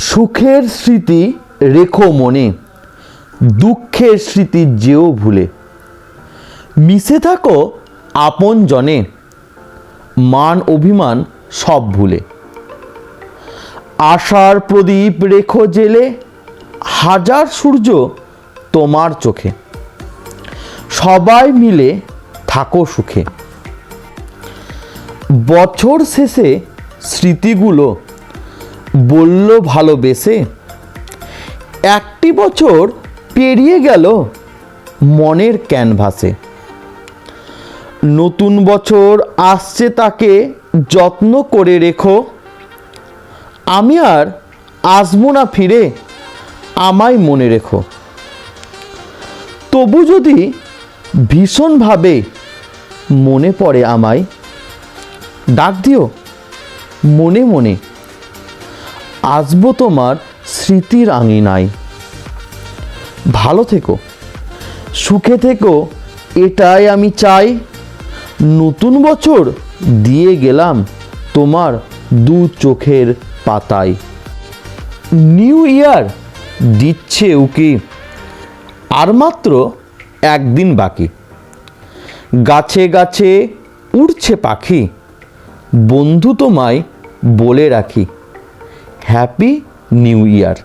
সুখের স্মৃতি রেখো মনে, দুঃখের স্মৃতি যেও ভুলে। মিশে থাকো আপন জনে, মান অভিমান সব ভুলে। আশার প্রদীপ রেখো জেলে, হাজার সূর্য তোমার চোখে। সবাই মিলে থাকো সুখে। বছর শেষে স্মৃতিগুলো বলল ভালোবেসে, একটি বছর পেরিয়ে গেল মনের ক্যানভাসে। নতুন বছর আসছে তাকে যত্ন করে রেখো, আমি আর আসবো না ফিরে, আমায় মনে রেখো। তবু যদি ভীষণভাবে মনে পড়ে আমায়, ডাক দিও মনে মনে, আসবো তোমার স্মৃতির আঙিনায়। ভালো থেকো, সুখে থেকো, এটাই আমি চাই। নতুন বছর দিয়ে গেলাম তোমার দু চোখের পাতায়। নিউ ইয়ার দিচ্ছে উকি, আর মাত্র একদিন বাকি। গাছে গাছে উড়ছে পাখি, বন্ধু তোমায় বলে রাখি, হ্যাপি নিউ ইয়ার।